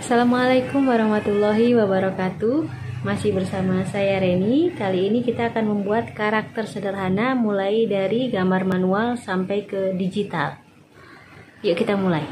Assalamualaikum warahmatullahi wabarakatuh. Masih bersama saya Reni. Kali ini kita akan membuat karakter sederhana mulai dari gambar manual sampai ke digital. Yuk kita mulai.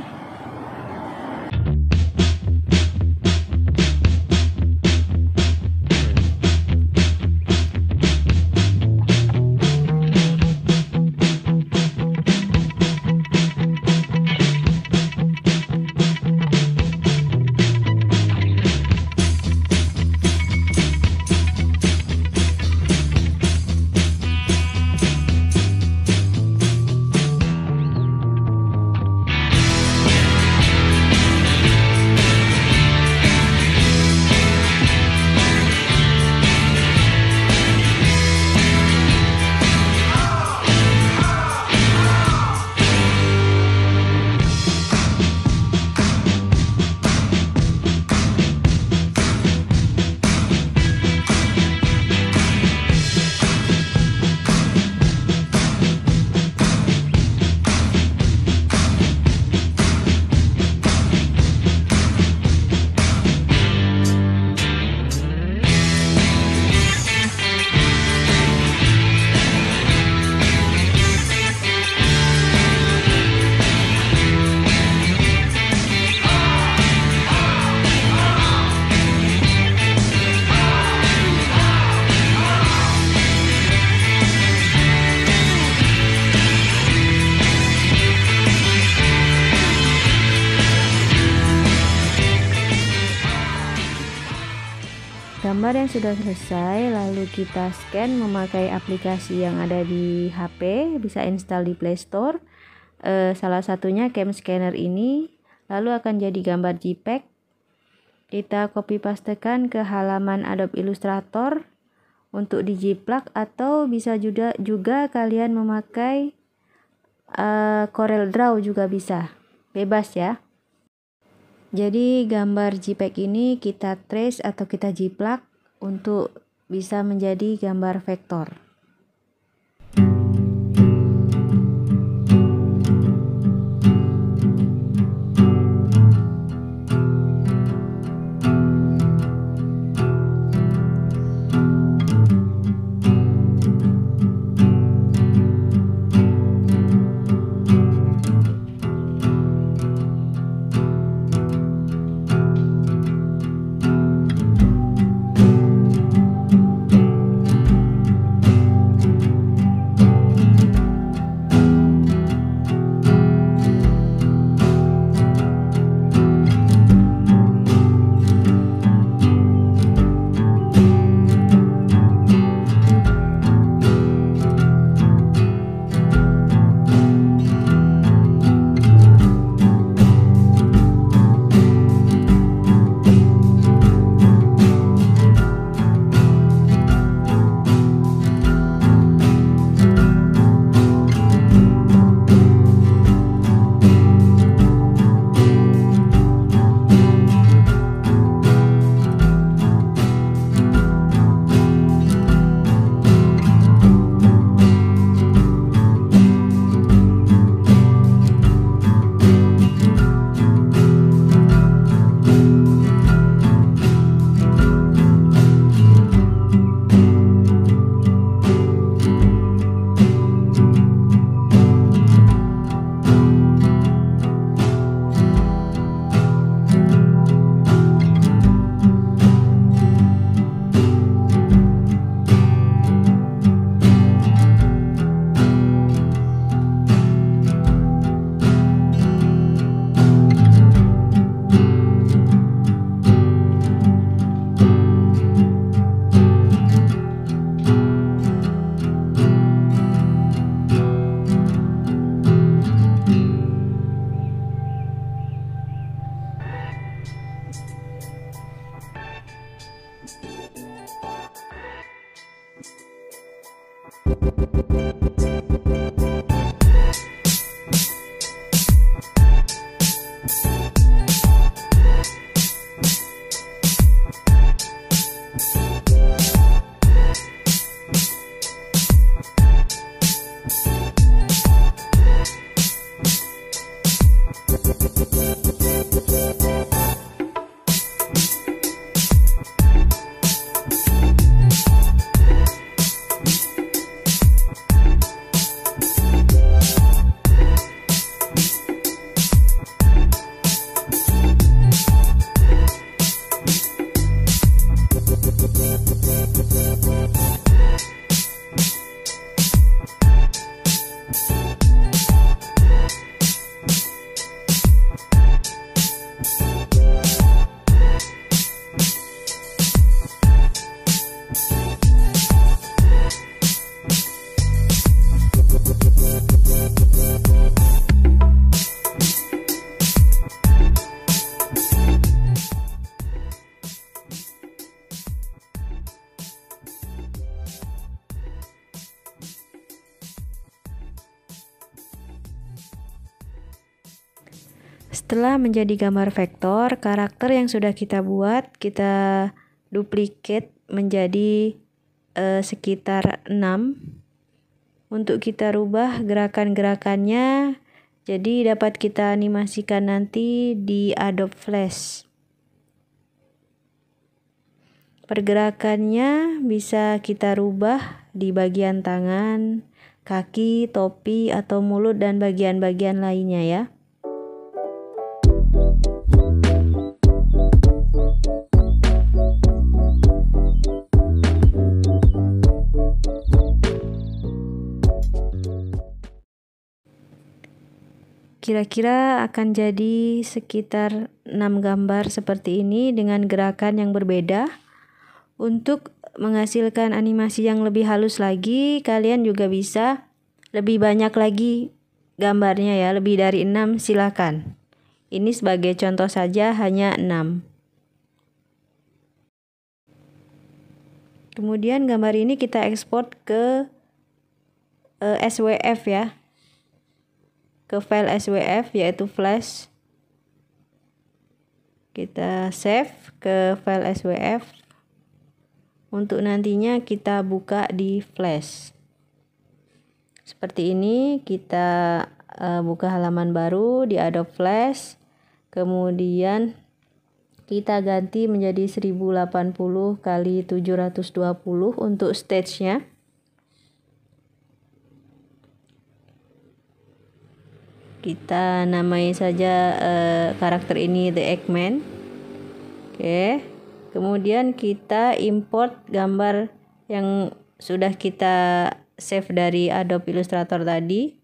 Gambar yang sudah selesai lalu kita scan memakai aplikasi yang ada di HP, bisa install di Play Store. Salah satunya Cam Scanner ini, lalu akan jadi gambar JPEG. Kita copy pastekan ke halaman Adobe Illustrator untuk dijiplak, atau bisa juga kalian memakai Corel Draw juga bisa, bebas ya. Jadi gambar JPEG ini kita trace atau kita jiplak untuk bisa menjadi gambar vektor. Setelah menjadi gambar vektor, karakter yang sudah kita buat, kita duplicate menjadi sekitar 6. Untuk kita rubah gerakan-gerakannya, jadi dapat kita animasikan nanti di Adobe Flash. Pergerakannya bisa kita rubah di bagian tangan, kaki, topi, atau mulut, dan bagian-bagian lainnya ya. Kira-kira akan jadi sekitar 6 gambar seperti ini dengan gerakan yang berbeda. Untuk menghasilkan animasi yang lebih halus lagi, kalian juga bisa lebih banyak lagi gambarnya ya, lebih dari 6 silakan. Ini sebagai contoh saja hanya 6. Kemudian gambar ini kita ekspor ke SWF ya. Ke file SWF yaitu Flash. Kita save ke file SWF. Untuk nantinya kita buka di Flash. Seperti ini, kita buka halaman baru di Adobe Flash. Kemudian kita ganti menjadi 1080 x 720 untuk stage-nya. Kita namai saja karakter ini The Eggman. Oke. Kemudian kita import gambar yang sudah kita save dari Adobe Illustrator tadi.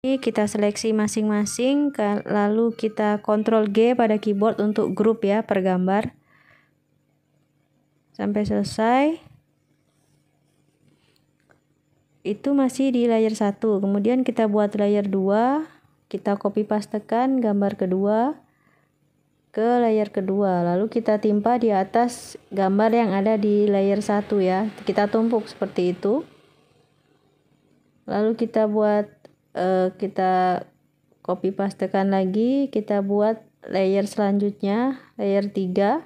Ini kita seleksi masing-masing, lalu kita Ctrl G pada keyboard untuk grup ya per gambar. Sampai selesai. Itu masih di layer 1. Kemudian kita buat layer 2. Kita copy pastekan gambar kedua ke layer kedua, lalu kita timpa di atas gambar yang ada di layer 1 ya. Kita tumpuk seperti itu. Lalu kita buat kita copy pastekan lagi, kita buat layer selanjutnya, layer 3.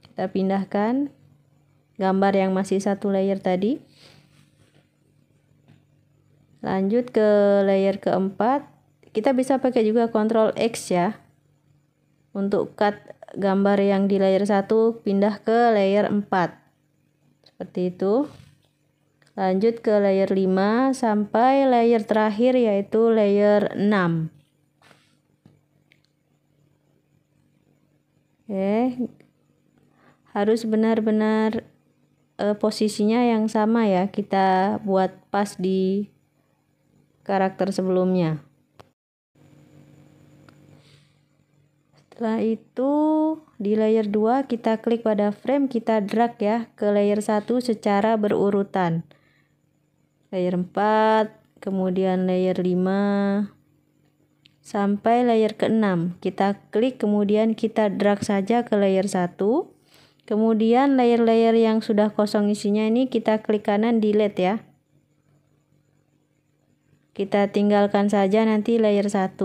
Kita pindahkan gambar yang masih satu layer tadi. Lanjut ke layer keempat. Kita bisa pakai juga Ctrl X ya. Untuk cut gambar yang di layer 1 pindah ke layer 4. Seperti itu. Lanjut ke layer 5 sampai layer terakhir yaitu layer 6. Oke. Harus benar-benar posisinya yang sama ya. Kita buat pas di karakter sebelumnya. Setelah itu di layer 2 kita klik pada frame, kita drag ya ke layer 1 secara berurutan. Layer 4, kemudian layer 5 sampai layer ke-6. Kita klik kemudian kita drag saja ke layer 1. Kemudian layer-layer yang sudah kosong isinya ini kita klik kanan delete ya. Kita tinggalkan saja nanti layer 1.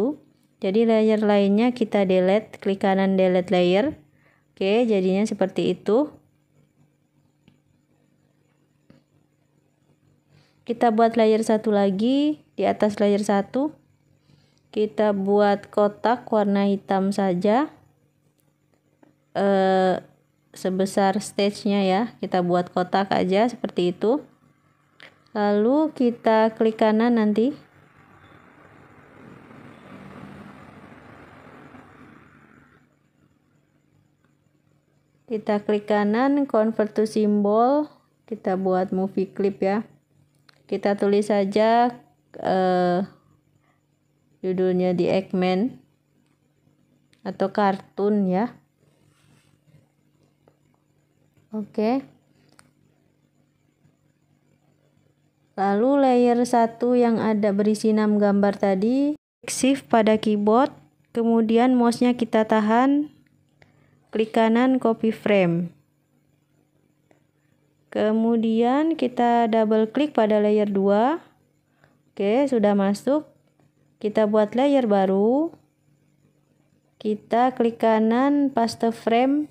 Jadi layer lainnya kita delete, klik kanan delete layer. Oke, jadinya seperti itu. Kita buat layer 1 lagi di atas layer 1. Kita buat kotak warna hitam saja. Sebesar stage-nya ya. Kita buat kotak aja seperti itu. Lalu kita klik kanan nanti. Kita klik kanan, convert to symbol, kita buat movie clip ya. Kita tulis saja judulnya The Eggman atau kartun ya. Oke. Lalu layer 1 yang ada berisi 6 gambar tadi, shift pada keyboard, kemudian mouse-nya kita tahan. Klik kanan copy frame. Kemudian kita double klik pada layer 2. Oke, sudah masuk. kita buat layer baru, kita klik kanan paste frame.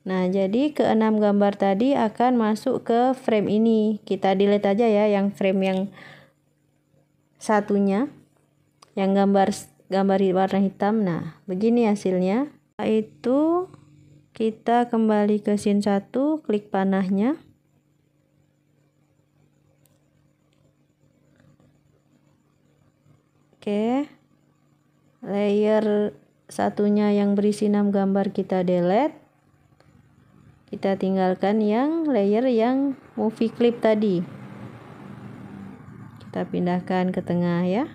Nah, jadi ke-6 gambar tadi akan masuk ke frame ini. Kita delete aja ya yang frame yang satunya, yang gambar warna hitam. Nah, begini hasilnya. Setelah itu kita kembali ke scene 1, klik panahnya. Oke. Layer satunya yang berisi 6 gambar kita delete. Kita tinggalkan yang layer yang movie clip tadi. Kita pindahkan ke tengah ya.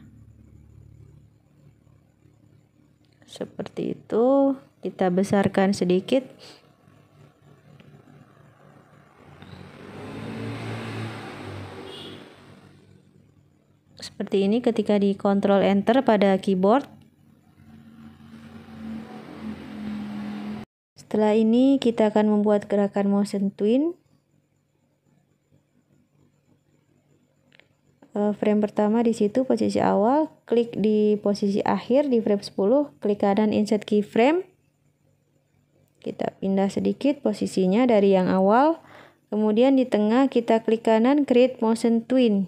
Seperti itu. Kita besarkan sedikit. Seperti ini ketika di Ctrl Enter pada keyboard. Setelah ini kita akan membuat gerakan motion twin. Frame pertama di situ posisi awal, klik di posisi akhir di frame 10, klik kanan insert keyframe. Kita pindah sedikit posisinya dari yang awal. Kemudian di tengah kita klik kanan create motion twin.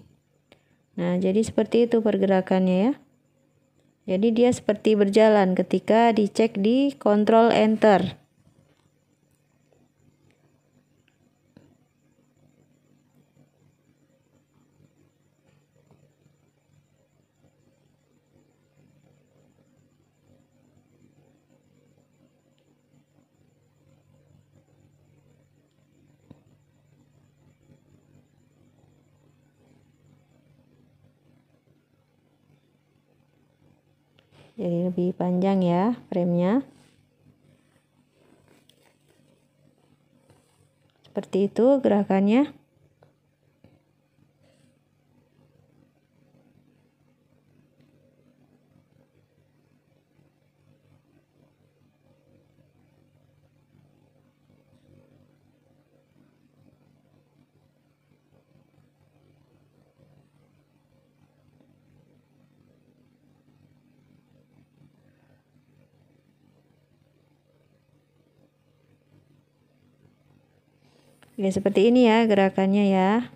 Nah, jadi seperti itu pergerakannya ya. Jadi dia seperti berjalan ketika dicek di Ctrl Enter. Jadi lebih panjang ya framenya. Seperti itu gerakannya. Ya, seperti ini ya gerakannya ya.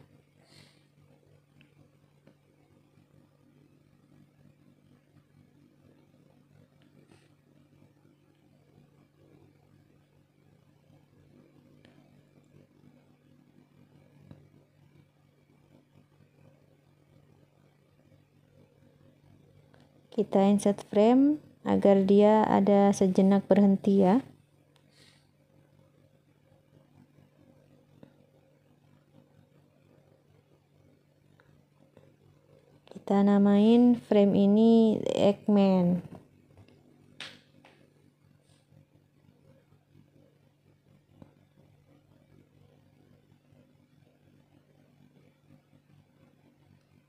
Kita insert frame agar dia ada sejenak berhenti ya. Kita namain frame ini Eggman.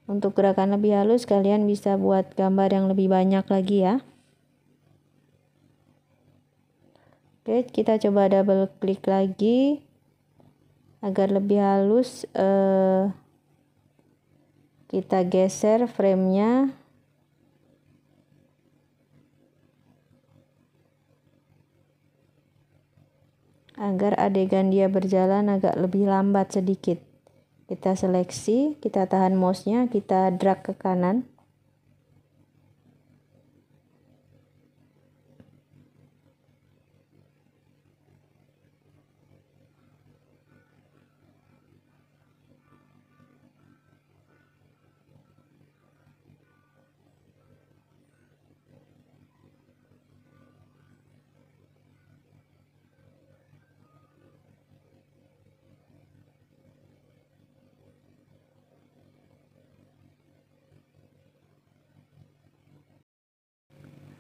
Untuk gerakan lebih halus kalian bisa buat gambar yang lebih banyak lagi ya. Oke, kita coba double klik lagi agar lebih halus. Kita geser framenya. Agar adegan dia berjalan agak lebih lambat sedikit. Kita seleksi, kita tahan mouse-nya, kita drag ke kanan.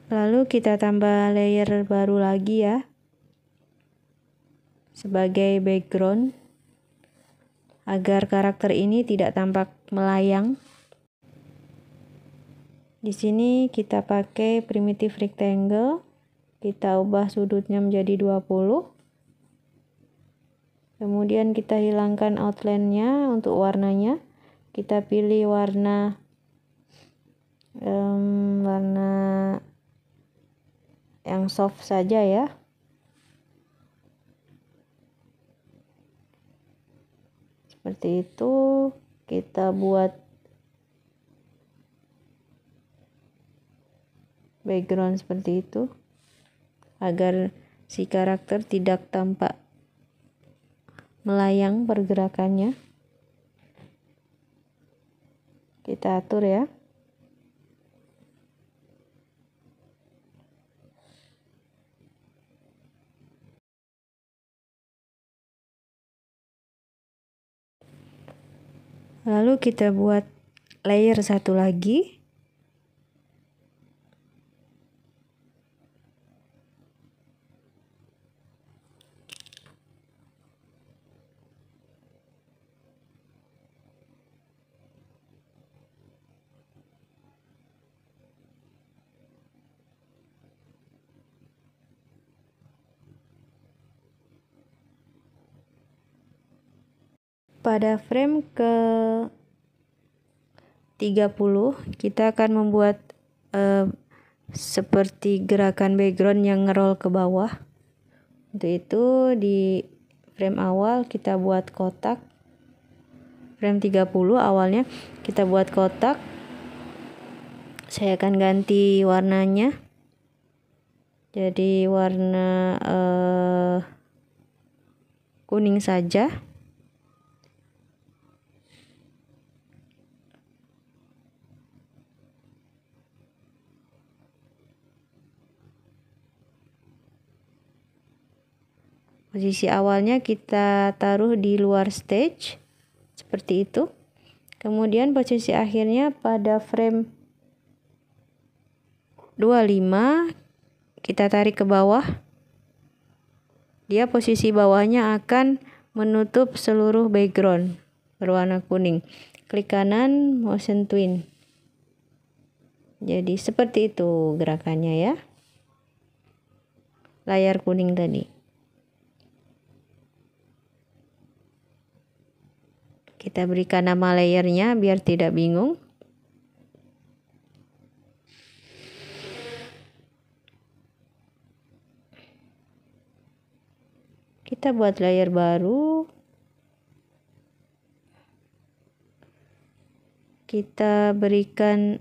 Lalu kita tambah layer baru lagi ya, sebagai background, agar karakter ini tidak tampak melayang. Di sini kita pakai primitive rectangle, kita ubah sudutnya menjadi 20. Kemudian kita hilangkan outline-nya untuk warnanya. Kita pilih warna warna yang soft saja ya. Seperti itu, kita buat background seperti itu agar si karakter tidak tampak melayang pergerakannya. Kita atur ya. Lalu kita buat layer satu lagi. Pada frame ke 30 kita akan membuat seperti gerakan background yang ngerol ke bawah. Untuk itu di frame awal kita buat kotak. Frame 30 awalnya kita buat kotak. Saya akan ganti warnanya. Jadi warna kuning saja. Posisi awalnya kita taruh di luar stage seperti itu. Kemudian posisi akhirnya pada frame 25 kita tarik ke bawah. Dia posisi bawahnya akan menutup seluruh background berwarna kuning. Klik kanan, motion twin. Jadi seperti itu gerakannya ya. Layar kuning tadi. Kita berikan nama layernya biar tidak bingung. Kita buat layer baru. Kita berikan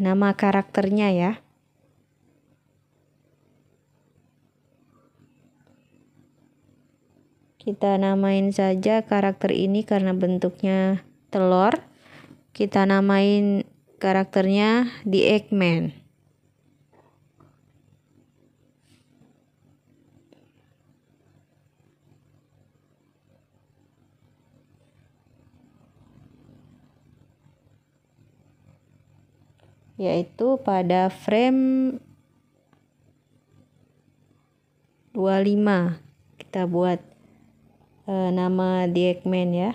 nama karakternya ya. Kita namain saja karakter ini karena bentuknya telur. Kita namain karakternya The Eggman. Yaitu pada frame 25 kita buat nama The Eggman ya.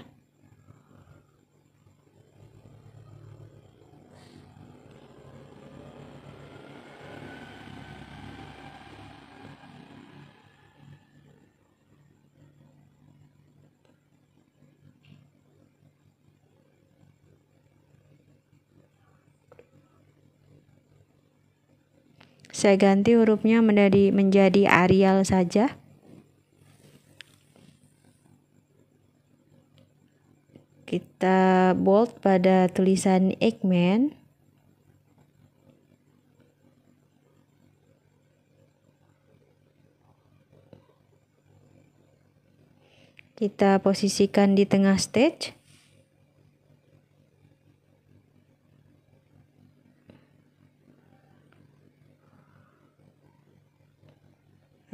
Saya ganti hurufnya menjadi Arial saja. Kita bold pada tulisan Eggman. Kita posisikan di tengah stage.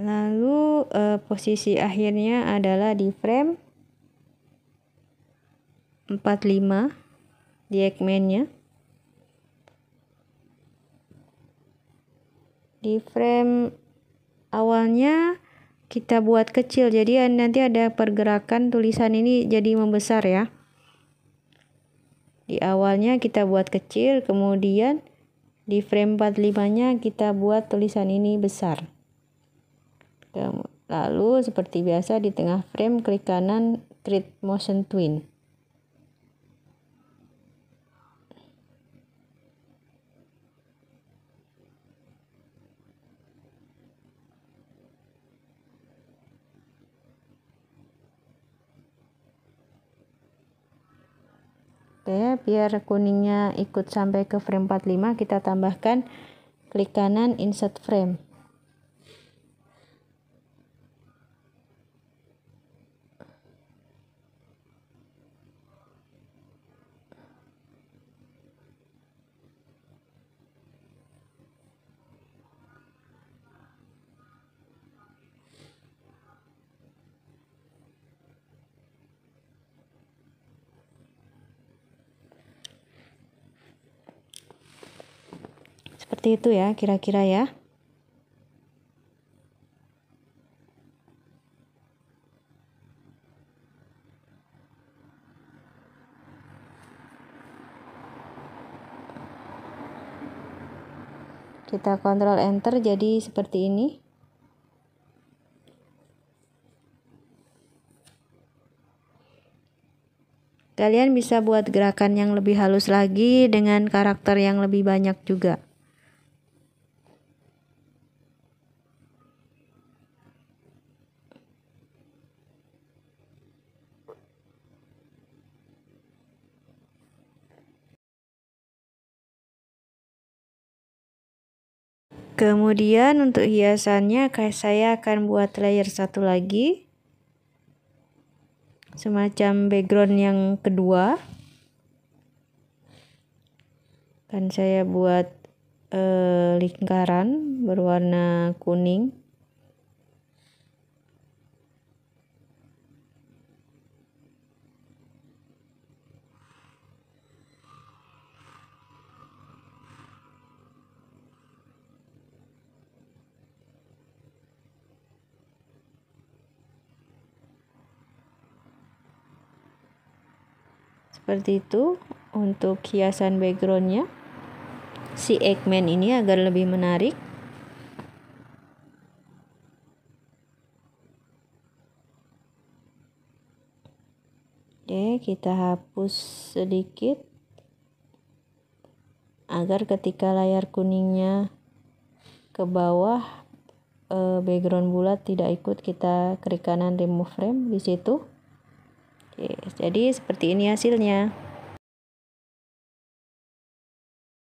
Lalu posisi akhirnya adalah di frame 45 di Eggman-nya. Di frame awalnya kita buat kecil, jadi nanti ada pergerakan tulisan ini jadi membesar ya. Di awalnya kita buat kecil, kemudian di frame 45-nya kita buat tulisan ini besar. Lalu seperti biasa di tengah frame klik kanan create motion twin. Oke, biar kuningnya ikut sampai ke frame 45, kita tambahkan klik kanan insert frame. Seperti itu ya kira-kira ya. Kita Ctrl Enter jadi seperti ini. Kalian bisa buat gerakan yang lebih halus lagi dengan karakter yang lebih banyak juga. Kemudian untuk hiasannya saya akan buat layer satu lagi, semacam background yang kedua. Kan saya buat lingkaran berwarna kuning. Seperti itu untuk hiasan backgroundnya si Eggman ini agar lebih menarik. Oke, kita hapus sedikit agar ketika layar kuningnya ke bawah background bulat tidak ikut, kita klik kanan remove frame di situ. Oke, jadi seperti ini hasilnya.